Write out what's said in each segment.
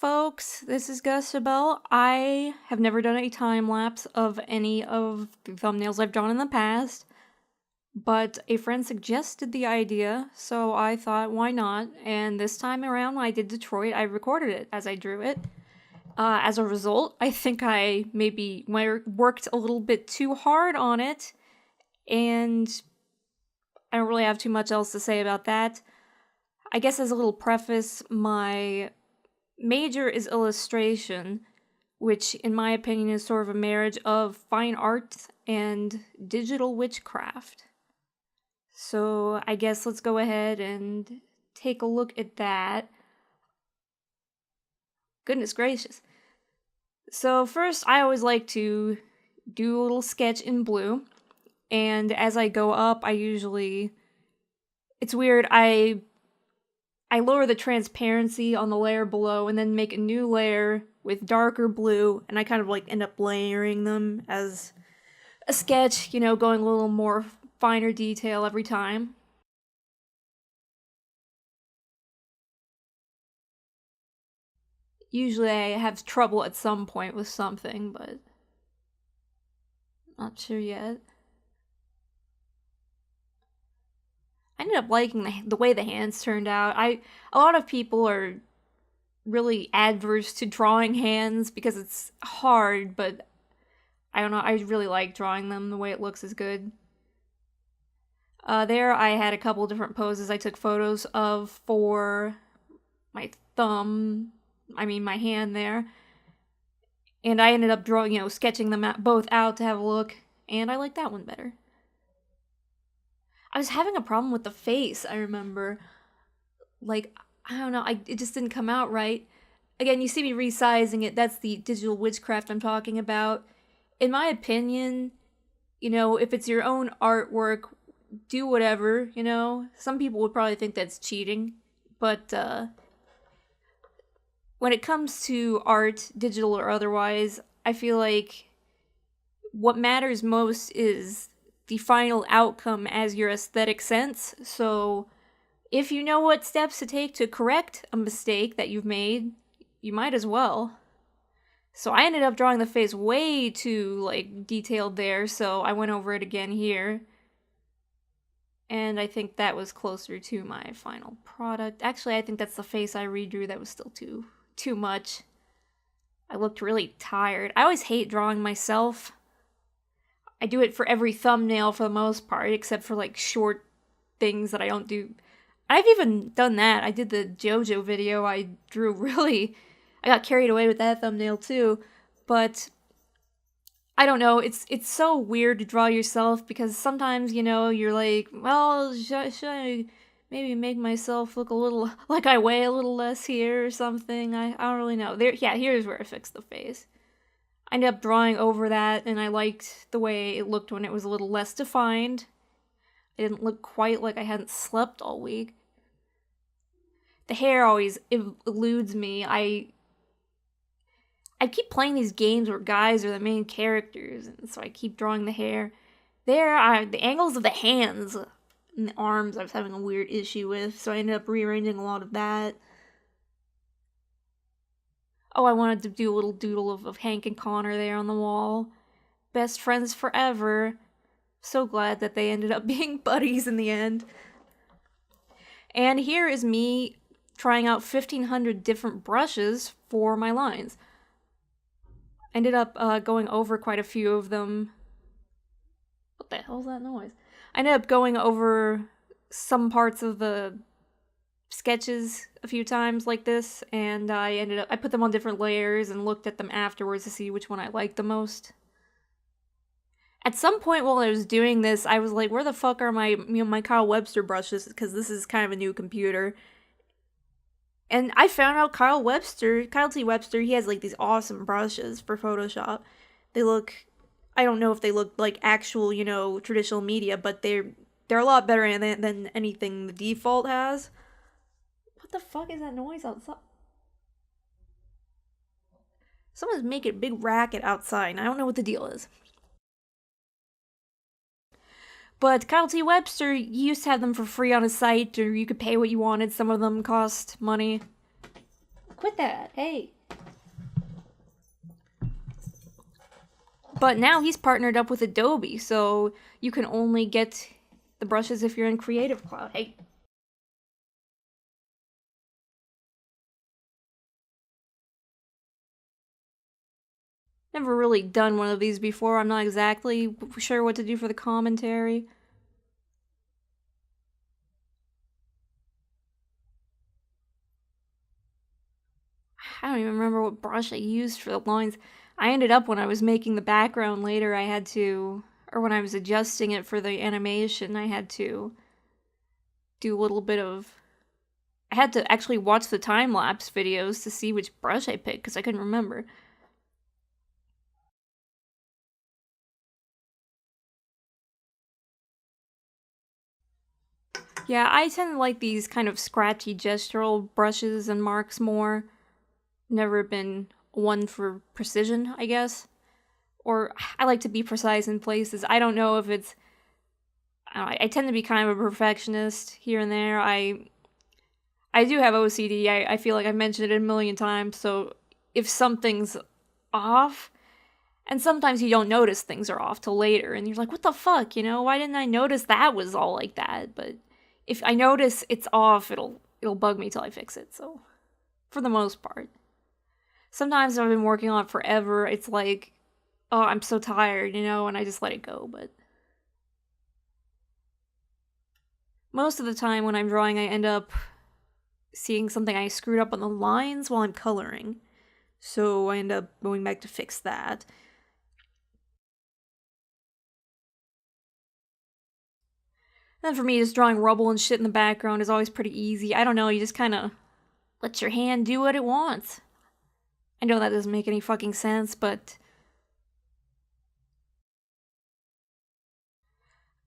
folks, this is Gustabel. I have never done a time lapse of any of the thumbnails I've drawn in the past, but a friend suggested the idea, so I thought, why not? And this time around, when I did Detroit, I recorded it as I drew it. As a result, I think I maybe worked a little bit too hard on it, and I don't really have too much else to say about that. I guess as a little preface, my major is illustration, which in my opinion is sort of a marriage of fine art and digital witchcraft. So I guess let's go ahead and take a look at that. Goodness gracious. So first, I always like to do a little sketch in blue, and as I go up, it's weird, I lower the transparency on the layer below and then make a new layer with darker blue, and I kind of like end up layering them as a sketch, going a little more finer detail every time. Usually I have trouble at some point with something, but not sure yet. I ended up liking the way the hands turned out. A lot of people are really adverse to drawing hands because it's hard, but I don't know, I really like drawing them. The way it looks is good. There I had a couple different poses I took photos of for my my hand there. And I ended up drawing, sketching them both out to have a look, and I like that one better. I was having a problem with the face, I remember. Like, I don't know, it just didn't come out right. Again, you see me resizing it, that's the digital witchcraft I'm talking about. In my opinion, if it's your own artwork, do whatever, Some people would probably think that's cheating, but when it comes to art, digital or otherwise, I feel like what matters most is the final outcome as your aesthetic sense. So if you know what steps to take to correct a mistake that you've made, you might as well. So I ended up drawing the face way too, detailed there, so I went over it again here. And I think that was closer to my final product. Actually, I think that's the face I redrew that was still too much. I looked really tired. I always hate drawing myself. I do it for every thumbnail for the most part, except for short things that I don't do. I've even done that. I did the JoJo video. I got carried away with that thumbnail too. But I don't know. It's so weird to draw yourself because sometimes, you're like, well, should I maybe make myself look a little like I weigh a little less here or something? I don't really know. Here's where I fixed the face. I ended up drawing over that, and I liked the way it looked when it was a little less defined. It didn't look quite like I hadn't slept all week. The hair always eludes me. I keep playing these games where guys are the main characters, and so I keep drawing the hair. The angles of the hands and the arms I was having a weird issue with, so I ended up rearranging a lot of that. Oh, I wanted to do a little doodle of Hank and Connor there on the wall. Best friends forever. So glad that they ended up being buddies in the end. And here is me trying out 1,500 different brushes for my lines. I ended up going over quite a few of them. What the hell is that noise? I ended up going over some parts of the sketches a few times like this, and I put them on different layers and looked at them afterwards to see which one I liked the most. At some point while I was doing this, I was like, where the fuck are my Kyle Webster brushes? Because this is kind of a new computer. And I found out Kyle T. Webster, he has these awesome brushes for Photoshop. I don't know if they look like actual, traditional media, but they're a lot better than anything the default has. What the fuck is that noise outside? Someone's making a big racket outside, and I don't know what the deal is. But Kyle T. Webster, you used to have them for free on his site, or you could pay what you wanted. Some of them cost money. Quit that, hey. But now he's partnered up with Adobe, so you can only get the brushes if you're in Creative Cloud. Hey. Never really done one of these before. I'm not exactly sure what to do for the commentary. I don't even remember what brush I used for the lines. I ended up, when I was making the background later, I had to, or when I was adjusting it for the animation, I had to do a little bit of, I had to actually watch the time-lapse videos to see which brush I picked, because I couldn't remember. Yeah, I tend to like these kind of scratchy gestural brushes and marks more. Never been one for precision, I guess. Or I like to be precise in places. I don't know if it's, I tend to be kind of a perfectionist here and there. I do have OCD. I feel like I've mentioned it a million times. So if something's off, and sometimes you don't notice things are off till later, and you're like, what the fuck, you know? Why didn't I notice that was all like that? But if I notice it's off, it'll bug me till I fix it. So for the most part. Sometimes I've been working on it forever. It's like, oh, I'm so tired, you know, and I just let it go. But most of the time when I'm drawing, I end up seeing something I screwed up on the lines while I'm coloring. So I end up going back to fix that. Then for me, just drawing rubble and shit in the background is always pretty easy. I don't know, you just kind of let your hand do what it wants. I know that doesn't make any fucking sense, but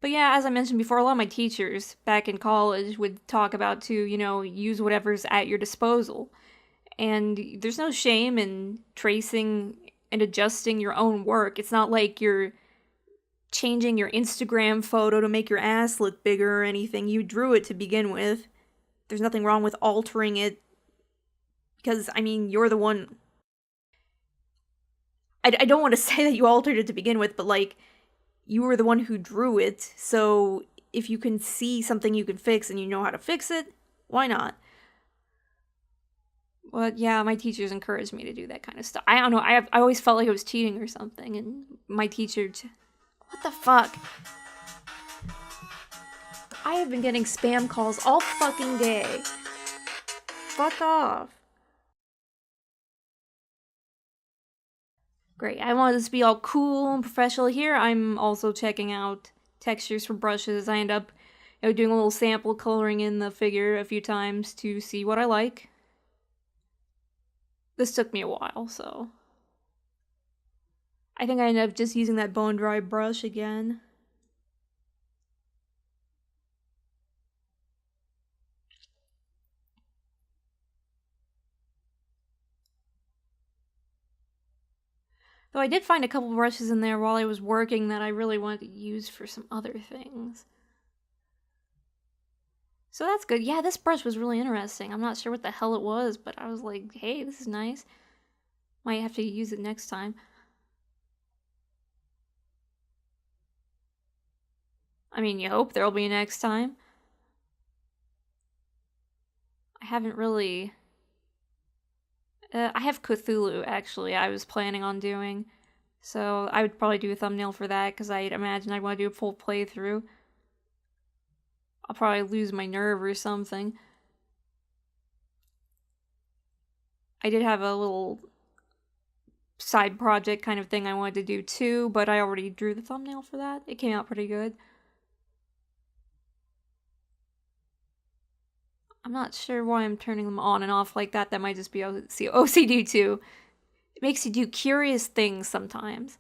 yeah, as I mentioned before, a lot of my teachers back in college would talk about to, you know, use whatever's at your disposal. And there's no shame in tracing and adjusting your own work. It's not like you're changing your Instagram photo to make your ass look bigger or anything. You drew it to begin with. There's nothing wrong with altering it because, I mean, you're the one. I don't want to say that you altered it to begin with, but like, you were the one who drew it. So if you can see something you can fix and you know how to fix it, why not? But yeah, my teachers encouraged me to do that kind of stuff. I don't know. I always felt like I was cheating or something, and my teacher. What the fuck? I have been getting spam calls all fucking day. Fuck off. Great. I want this to be all cool and professional here. I'm also checking out textures for brushes. I end up, you know, doing a little sample coloring in the figure a few times to see what I like. This took me a while, so I think I ended up just using that bone dry brush again. Though I did find a couple brushes in there while I was working that I really wanted to use for some other things. So that's good. Yeah, this brush was really interesting. I'm not sure what the hell it was, but I was like, hey, this is nice. Might have to use it next time. I mean, you hope there'll be next time. I haven't really... I have Cthulhu, actually, I was planning on doing. So I would probably do a thumbnail for that, because I'd imagine I'd want to do a full playthrough. I'll probably lose my nerve or something. I did have a little side project kind of thing I wanted to do too, but I already drew the thumbnail for that. It came out pretty good. I'm not sure why I'm turning them on and off like that. That might just be OCD too. It makes you do curious things sometimes.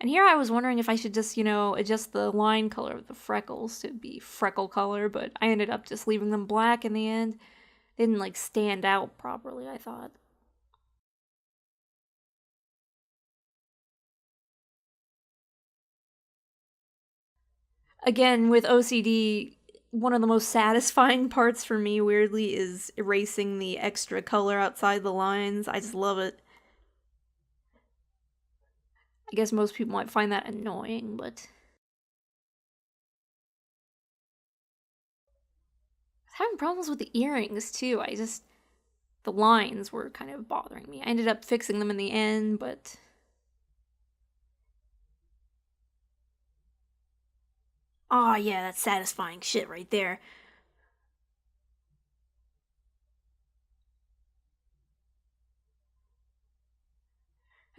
And here I was wondering if I should just, you know, adjust the line color of the freckles to be freckle color, but I ended up just leaving them black in the end. They didn't, like, stand out properly, I thought. Again, with OCD, one of the most satisfying parts for me, weirdly, is erasing the extra color outside the lines. I just love it. I guess most people might find that annoying, but I was having problems with the earrings too. The lines were kind of bothering me. I ended up fixing them in the end, but oh yeah, that's satisfying shit right there.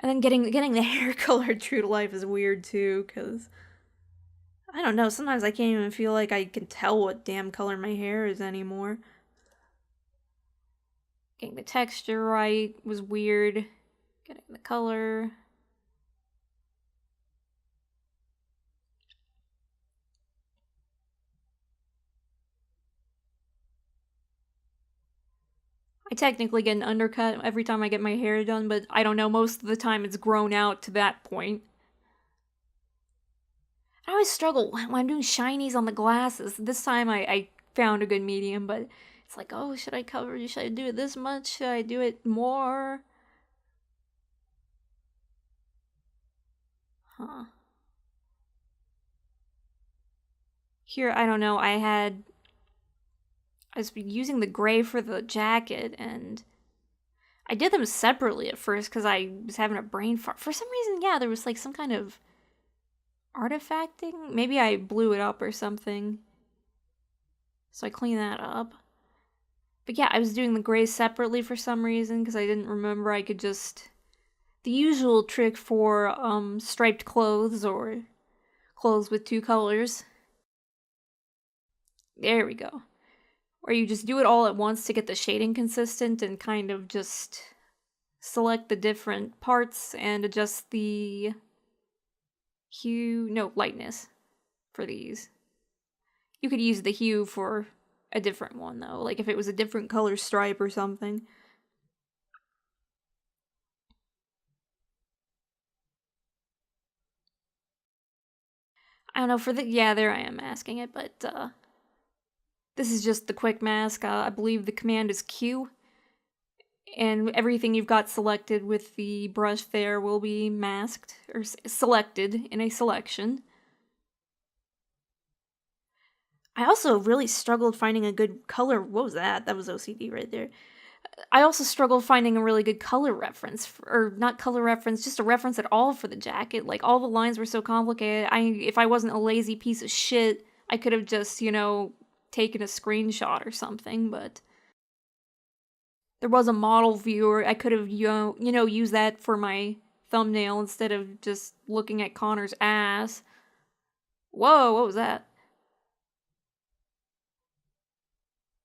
And then getting the hair colored true to life is weird too, because I don't know, sometimes I can't even feel like I can tell what damn color my hair is anymore. Getting the texture right was weird. Getting the color. I technically get an undercut every time I get my hair done, but I don't know, most of the time it's grown out to that point. I always struggle when I'm doing shinies on the glasses. This time I found a good medium, but it's like, oh, should I cover? Should I do it this much? Should I do it more? Huh. Here, I don't know, I was using the gray for the jacket, and I did them separately at first because I was having a brain fart. For some reason, yeah, there was like some kind of artifacting. Maybe I blew it up or something. So I cleaned that up. But yeah, I was doing the gray separately for some reason because I didn't remember I could just... The usual trick for striped clothes or clothes with two colors. There we go. Where you just do it all at once to get the shading consistent and kind of just select the different parts and adjust the hue, no, lightness for these. You could use the hue for a different one though, like if it was a different color stripe or something. I don't know, yeah, there I am masking it, but this is just the quick mask. I believe the command is Q, and everything you've got selected with the brush there will be masked, or selected in a selection. I also really struggled finding a good color. What was that? That was OCD right there. I also struggled finding a really good color reference, or not color reference, just a reference at all for the jacket. Like, all the lines were so complicated. If I wasn't a lazy piece of shit, I could have just, taken a screenshot or something, but there was a model viewer. I could have, used that for my thumbnail instead of just looking at Connor's ass. Whoa, what was that?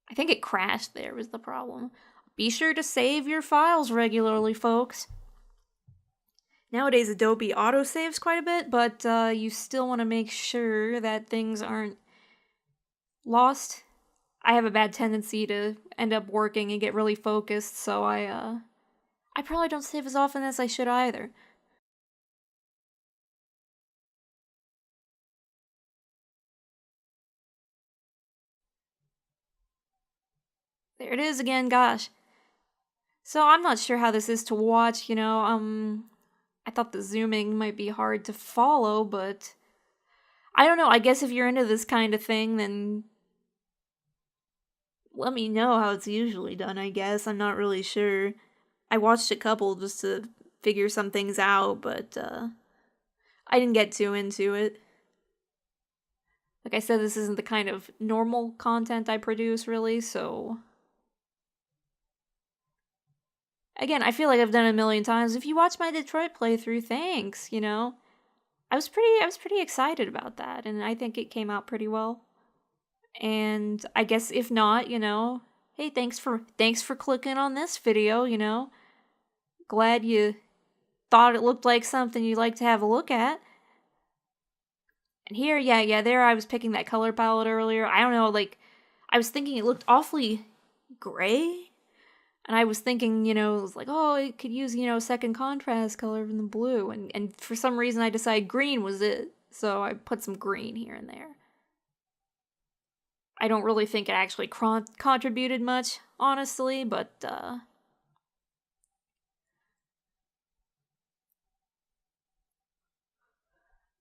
I think it crashed there was the problem. Be sure to save your files regularly, folks. Nowadays, Adobe autosaves quite a bit, but you still want to make sure that things aren't lost. I have a bad tendency to end up working and get really focused, so I probably don't save as often as I should either. There it is again, gosh. So I'm not sure how this is to watch, I thought the zooming might be hard to follow, but I don't know. I guess if you're into this kind of thing, then let me know how it's usually done, I guess. I'm not really sure. I watched a couple just to figure some things out, but I didn't get too into it. Like I said, this isn't the kind of normal content I produce, really, so... Again, I feel like I've done it a million times. If you watch my Detroit playthrough, thanks, I was pretty excited about that, and I think it came out pretty well. And I guess if not, hey, thanks for clicking on this video, Glad you thought it looked like something you'd like to have a look at. And here, yeah, there I was picking that color palette earlier. I don't know, like, I was thinking it looked awfully gray. And I was thinking, it was like, oh, it could use, a second contrast color from the blue. And for some reason I decided green was it. So I put some green here and there. I don't really think it actually contributed much, honestly, but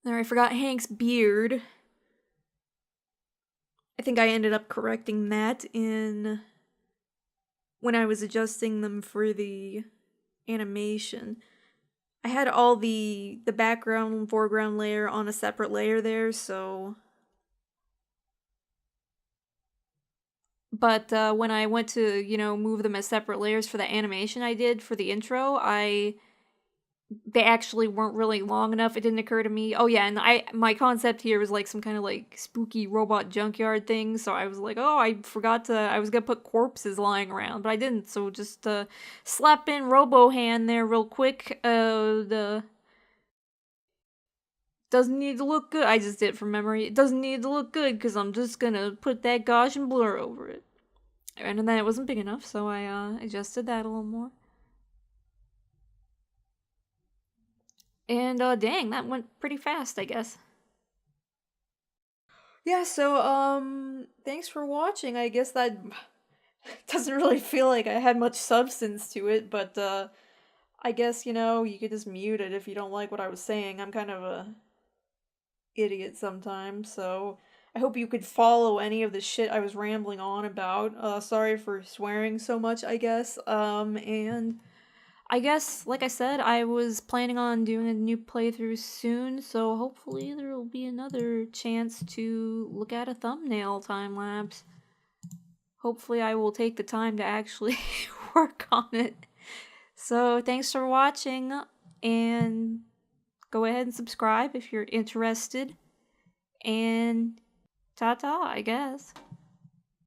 there, I forgot Hank's beard. I think I ended up correcting that in when I was adjusting them for the animation. I had all the background and foreground layer on a separate layer there, so. But when I went to, move them as separate layers for the animation I did for the intro, they actually weren't really long enough. It didn't occur to me. Oh yeah, and my concept here was like some kind of like spooky robot junkyard thing. So I was like, oh, I forgot to. I was gonna put corpses lying around, but I didn't. So just slap in Robo Hand there real quick. The doesn't need to look good. I just did it from memory. It doesn't need to look good because I'm just gonna put that Gaussian blur over it. And then it wasn't big enough, so I adjusted that a little more. And dang, that went pretty fast, I guess. Yeah, so thanks for watching. I guess that doesn't really feel like I had much substance to it, but I guess, you could just mute it if you don't like what I was saying. I'm kind of a idiot sometimes, so I hope you could follow any of the shit I was rambling on about. Sorry for swearing so much, I guess. And I guess, like I said, I was planning on doing a new playthrough soon, so hopefully there will be another chance to look at a thumbnail time lapse. Hopefully I will take the time to actually work on it. So thanks for watching, and go ahead and subscribe if you're interested. And ta-ta, I guess.